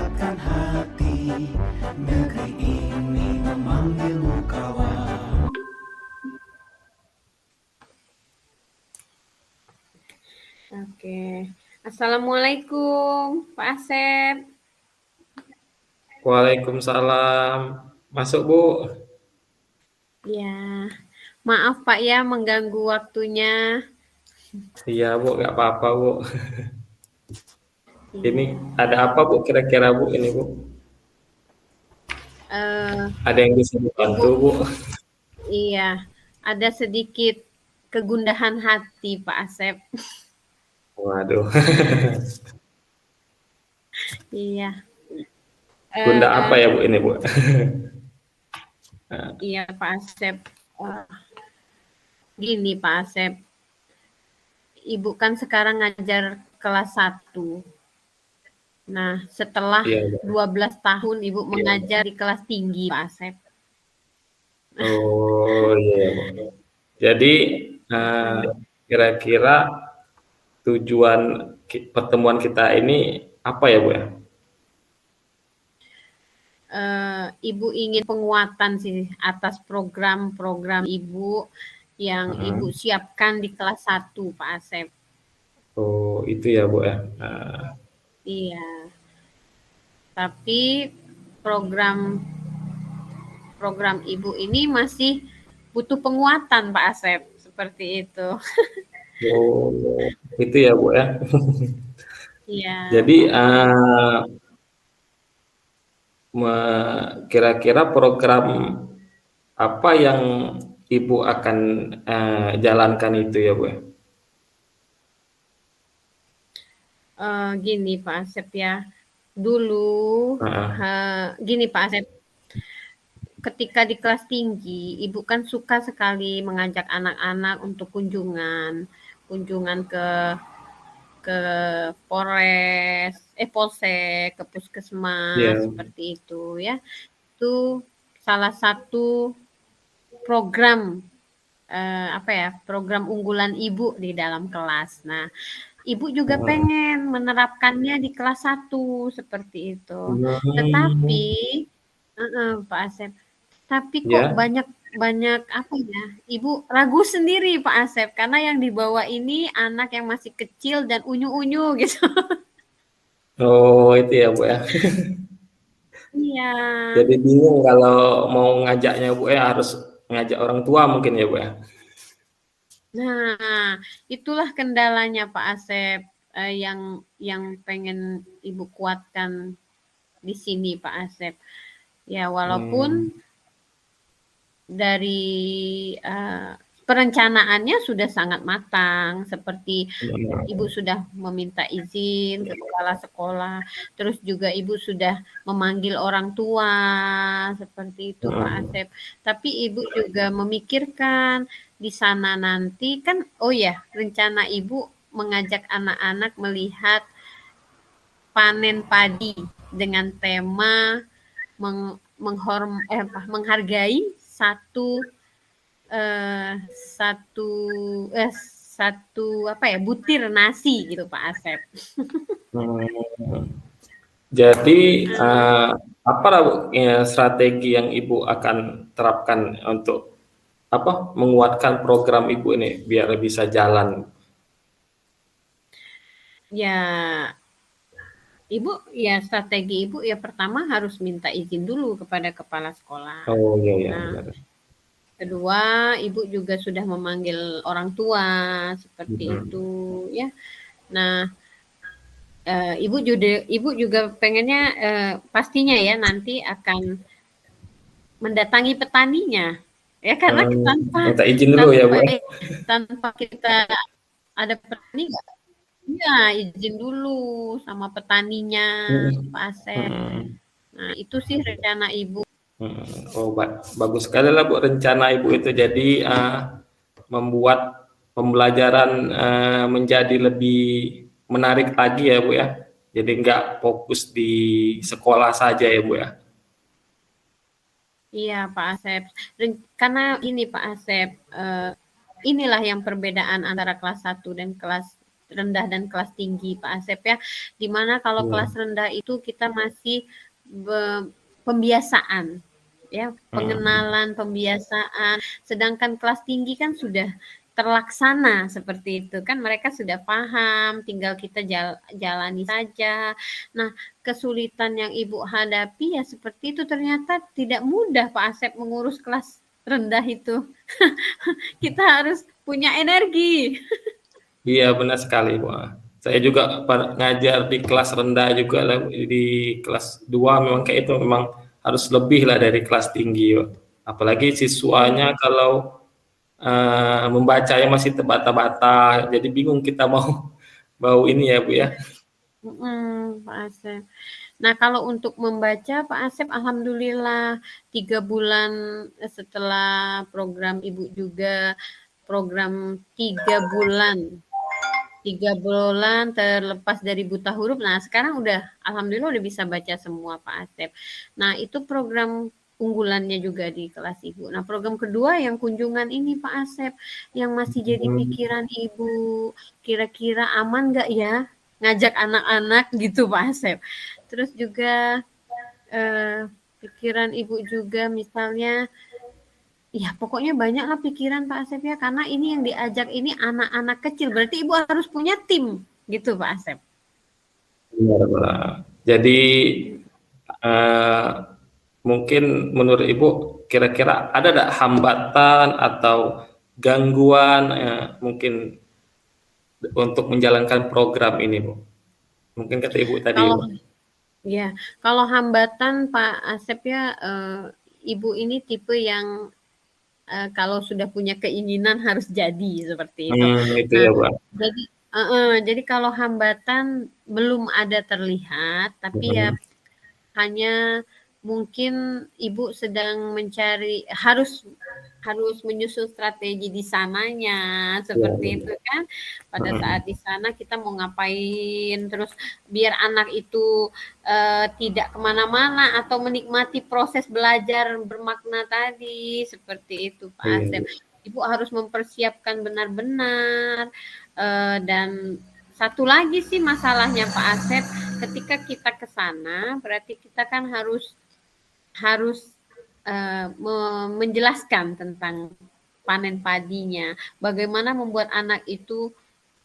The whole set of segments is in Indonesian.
kuatkan hati, negeri ini memanggilmu kawan. Oke. Assalamualaikum, Pak Asep. Waalaikumsalam. Masuk, Bu. Ya, maaf Pak ya mengganggu waktunya. Iya, Bu, nggak apa-apa, Bu. Ini Iya. ada apa, Bu, kira-kira, Bu, ini, Bu? Ada yang bisa dibantu, Ibu, Bu? iya, ada sedikit kegundahan hati Pak Asep. Waduh. Iya. Bunda apa ya, Bu, ini, Bu? Iya Pak Asep. Gini Pak Asep, Ibu kan sekarang ngajar kelas 1. Nah, setelah Iya, Bu. 12 tahun Ibu mengajar di kelas tinggi Pak Asep. Oh, iya, Bu. Jadi, kira-kira tujuan pertemuan kita ini apa ya, Bu, ya? Ibu ingin penguatan sih atas program-program Ibu yang Ibu siapkan di kelas 1, Pak Asep. Oh, itu ya, Bu, ya. Iya. Tapi program Ibu ini masih butuh penguatan, Pak Asep, seperti itu. Oh, itu ya, Bu, ya. Iya. Jadi, kira-kira program apa yang Ibu akan jalankan itu ya, Bu? Gini Pak Asep ya, dulu gini Pak Asep, ketika di kelas tinggi, Ibu kan suka sekali mengajak anak-anak untuk kunjungan ke Polsek, ke puskesmas, seperti itu ya. Itu salah satu program program unggulan Ibu di dalam kelas. Nah, Ibu juga pengen menerapkannya di kelas 1 seperti itu. Tetapi Pak Asep, tapi kok banyak apa ya, Ibu ragu sendiri Pak Asep, karena yang dibawa ini anak yang masih kecil dan unyu-unyu gitu. Oh, itu ya, Bu, ya. Iya. Jadi bingung kalau mau ngajaknya, Bu, ya, harus ngajak orang tua mungkin ya, Bu, ya. Nah, itulah kendalanya Pak Asep, yang pengen Ibu kuatkan di sini Pak Asep. Ya, walaupun dari perencanaannya sudah sangat matang, seperti Ibu sudah meminta izin ke kepala sekolah, terus juga Ibu sudah memanggil orang tua, seperti itu Pak Asep. Tapi Ibu juga memikirkan di sana nanti kan, oh ya, rencana Ibu mengajak anak-anak melihat panen padi dengan tema menghargai satu butir nasi gitu Pak Asep. Jadi apa Bu, strategi yang Ibu akan terapkan untuk menguatkan program Ibu ini biar bisa jalan? Ya, Ibu ya strategi Ibu ya pertama harus minta izin dulu kepada kepala sekolah. Oh iya ya. Nah, kedua, Ibu juga sudah memanggil orang tua seperti itu ya. Nah, Ibu juga pengennya pastinya ya nanti akan mendatangi petaninya ya, karena minta izin dulu ya, Bu. tanpa kita ada petani nggak? Iya, izin dulu sama petaninya Pak Asep. Nah, itu sih rencana Ibu. Oh, bagus sekali lah Bu rencana Ibu itu. Jadi membuat pembelajaran menjadi lebih menarik lagi ya Bu ya. Jadi nggak fokus di sekolah saja ya Bu ya. Iya Pak Asep. Karena ini Pak Asep, inilah yang perbedaan antara kelas 1 dan kelas rendah dan kelas tinggi Pak Asep ya. Dimana kalau kelas rendah itu kita masih pembiasaan ya, pengenalan, pembiasaan. Sedangkan kelas tinggi kan sudah terlaksana seperti itu kan, mereka sudah paham, tinggal kita jalani saja. Nah, kesulitan yang Ibu hadapi ya seperti itu, ternyata tidak mudah Pak Asep mengurus kelas rendah itu. Kita harus punya energi. Iya, benar sekali, Bu. Saya juga ngajar di kelas rendah juga lah, di kelas 2 memang kayak itu memang harus lebih lah dari kelas tinggi, Bu. Apalagi siswanya kalau membacanya masih terbata-bata, jadi bingung kita mau ini ya, Bu ya. Pak Asep. Nah, kalau untuk membaca Pak Asep, alhamdulillah 3 bulan setelah program Ibu juga, program 3 bulan terlepas dari buta huruf. Nah, sekarang udah alhamdulillah udah bisa baca semua Pak Asep. Nah, itu program unggulannya juga di kelas Ibu. Nah, program kedua yang kunjungan ini Pak Asep, yang masih jadi pikiran Ibu, kira-kira aman nggak ya ngajak anak-anak gitu Pak Asep. Terus juga pikiran Ibu juga misalnya, ya pokoknya banyaklah pikiran Pak Asep ya, karena ini yang diajak ini anak-anak kecil, berarti Ibu harus punya tim gitu Pak Asep. Benar, Pak. Jadi mungkin menurut Ibu kira-kira ada nggak hambatan atau gangguan mungkin untuk menjalankan program ini, Bu? Mungkin kata Ibu tadi. Kalau hambatan Pak Asep ya, Ibu ini tipe yang kalau sudah punya keinginan harus jadi seperti itu. Itu ya, Pak. Jadi kalau hambatan belum ada terlihat, tapi ya hanya mungkin Ibu sedang mencari, harus menyusun strategi di sananya seperti itu kan. Pada saat di sana kita mau ngapain, terus biar anak itu tidak kemana-mana atau menikmati proses belajar bermakna tadi seperti itu Pak Asep. Ibu harus mempersiapkan benar-benar, dan satu lagi sih masalahnya Pak Asep, ketika kita ke sana berarti kita kan harus menjelaskan tentang panen padinya, bagaimana membuat anak itu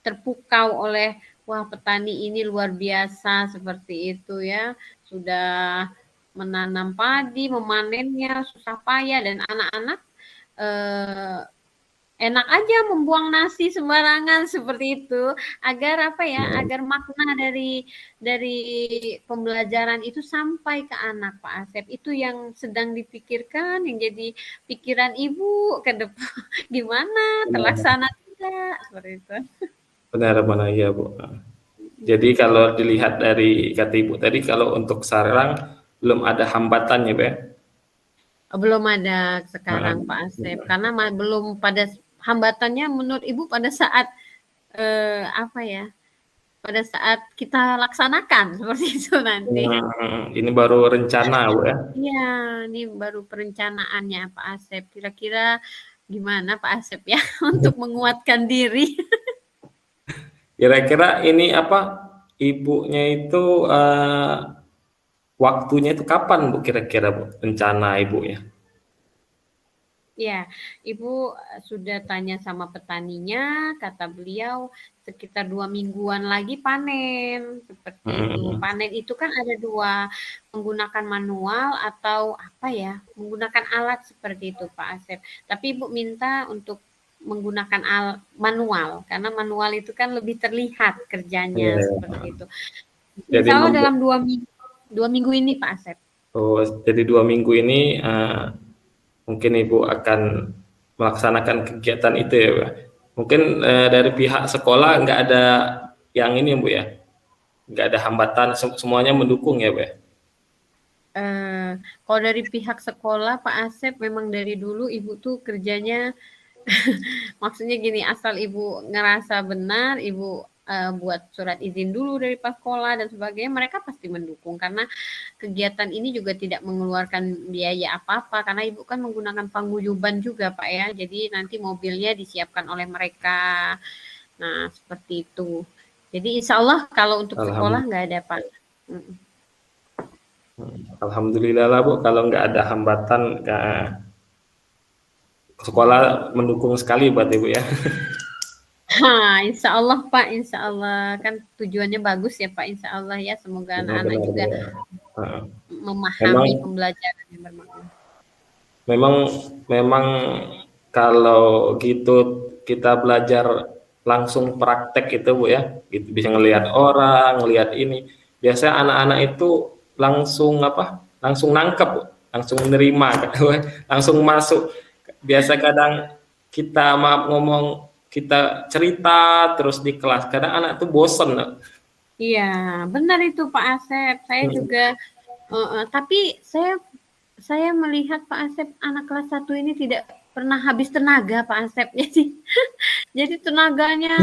terpukau oleh wah petani ini luar biasa seperti itu ya, sudah menanam padi, memanennya susah payah, dan anak-anak enak aja membuang nasi sembarangan seperti itu, agar agar makna dari pembelajaran itu sampai ke anak Pak Asep. Itu yang sedang dipikirkan, yang jadi pikiran Ibu ke depan, gimana terlaksana tidak seperti itu. Benar ya, Bu. Jadi kalau dilihat dari kata Ibu tadi, kalau untuk sekarang belum ada hambatan ya, Bu? Belum ada sekarang Pak Asep, karena belum pada hambatannya menurut Ibu pada saat pada saat kita laksanakan seperti itu nanti. Ini baru rencana, Bu ya? Iya, ini baru perencanaannya Pak Asep. Kira-kira gimana Pak Asep ya untuk menguatkan diri? Kira-kira ini ibunya itu waktunya itu kapan, Bu? Kira-kira, Bu, rencana ibunya? Ya, Ibu sudah tanya sama petaninya, kata beliau sekitar 2 mingguan lagi panen, seperti itu. Panen itu kan ada 2, menggunakan manual atau menggunakan alat seperti itu Pak Asep. Tapi Ibu minta untuk menggunakan manual, karena manual itu kan lebih terlihat kerjanya seperti itu. Insya Allah dalam 2 minggu ini Pak Asep. Oh, jadi 2 minggu ini mungkin Ibu akan melaksanakan kegiatan itu ya, Bu. Mungkin dari pihak sekolah nggak ada yang ini, Bu ya? Nggak ada hambatan, semuanya mendukung ya, Bu ya? Kalau dari pihak sekolah Pak Asep, memang dari dulu Ibu tuh kerjanya maksudnya gini, asal Ibu ngerasa benar, Ibu buat surat izin dulu dari Pak sekolah dan sebagainya, mereka pasti mendukung, karena kegiatan ini juga tidak mengeluarkan biaya apa-apa, karena Ibu kan menggunakan paguyuban juga Pak ya, jadi nanti mobilnya disiapkan oleh mereka. Nah, seperti itu. Jadi insya Allah kalau untuk sekolah Alhamdulillah. nggak ada Pak. Alhamdulillah lah Bu, kalau nggak ada hambatan, sekolah mendukung sekali buat Ibu ya. Insya Allah Pak, insya Allah kan tujuannya bagus ya Pak, insya Allah ya, semoga anak-anak juga memahami pembelajaran yang bermakna. Memang kalau gitu kita belajar langsung praktek itu Bu ya, gitu, bisa ngelihat orang, ngelihat ini. Biasanya anak-anak itu langsung langsung nangkep Bu, langsung menerima, langsung masuk. Biasa kadang kita ngomong, kita cerita terus di kelas, kadang anak tuh bosen. Iya, benar itu Pak Asep. Saya juga, tapi saya melihat Pak Asep, anak kelas 1 ini tidak pernah habis tenaga Pak Asep. Jadi tenaganya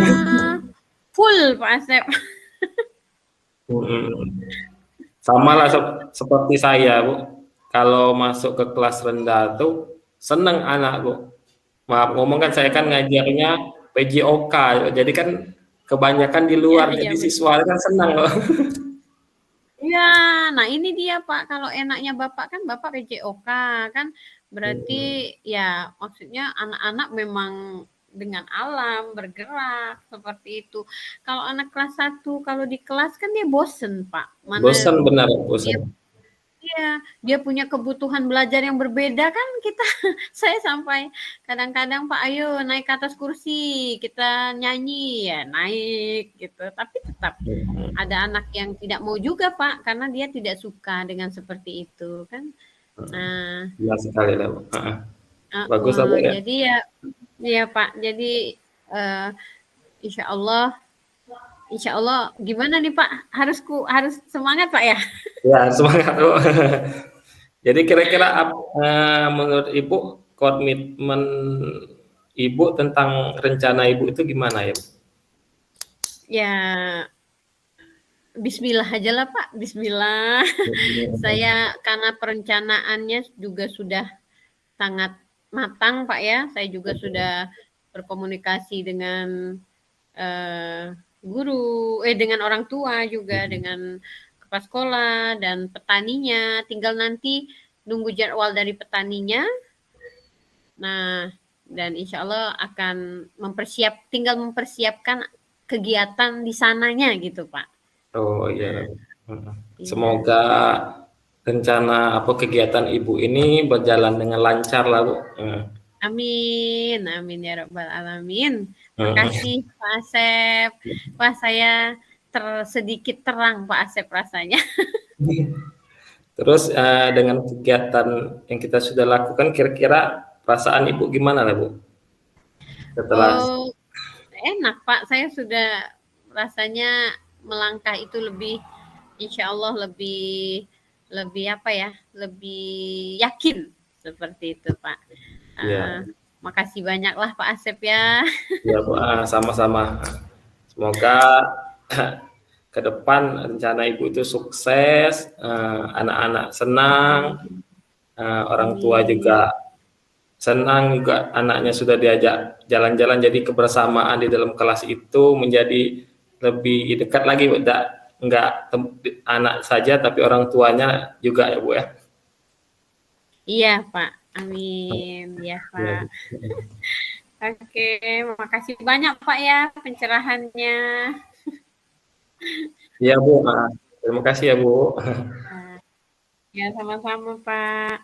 full Pak Asep. Sama lah seperti saya Bu. Kalau masuk ke kelas rendah tuh seneng anak Bu. Maaf ngomong kan, saya kan ngajarnya PJOK, jadi kan kebanyakan di luar, jadi siswa kan senang loh. Iya, nah ini dia Pak, kalau enaknya Bapak kan Bapak PJOK kan, berarti ya maksudnya anak-anak memang dengan alam bergerak seperti itu. Kalau anak kelas 1 kalau di kelas kan dia bosen Pak. Bosen, benar bosen. Iya, dia punya kebutuhan belajar yang berbeda kan kita. Saya sampai kadang-kadang Pak, ayo naik ke atas kursi, kita nyanyi, ya naik gitu. Tapi tetap ada anak yang tidak mau juga Pak, karena dia tidak suka dengan seperti itu kan. Nah, benar sekali lah Bu. Bagus lah Bu ya. Jadi ya Pak, jadi insya Allah gimana nih Pak? Harus semangat Pak ya? Ya, semangat Bu. Jadi kira-kira menurut Ibu komitmen Ibu tentang rencana Ibu itu gimana ya Bu? Ya, bismillah aja lah Pak, bismillah. Saya karena perencanaannya juga sudah sangat matang Pak ya. Saya juga sudah berkomunikasi dengan dengan orang tua juga, dengan kepala sekolah dan petaninya. Tinggal nanti nunggu jadwal dari petaninya. Nah, dan insya Allah akan tinggal mempersiapkan kegiatan di sananya gitu Pak. Oh iya. Semoga rencana kegiatan Ibu ini berjalan dengan lancar lah Bu. Amin, amin ya Rabbal Alamin. Makasih Pak Asep. Wah, saya sedikit terang Pak Asep rasanya. Terus dengan kegiatan yang kita sudah lakukan, kira-kira perasaan Ibu gimana lah Bu? Setelah enak Pak, saya sudah rasanya melangkah itu lebih, insya Allah lebih lebih yakin seperti itu Pak. Makasih banyak lah Pak Asep ya. Ya Bu, sama-sama. Semoga ke depan rencana Ibu itu sukses, anak-anak senang, orang tua juga senang, juga anaknya sudah diajak jalan-jalan, jadi kebersamaan di dalam kelas itu menjadi lebih dekat lagi, enggak anak saja tapi orang tuanya juga ya Bu ya. Iya Pak, amin ya Pak. Oke, makasih banyak Pak ya pencerahannya. Iya Bu, terima kasih ya Bu. Ya sama-sama Pak.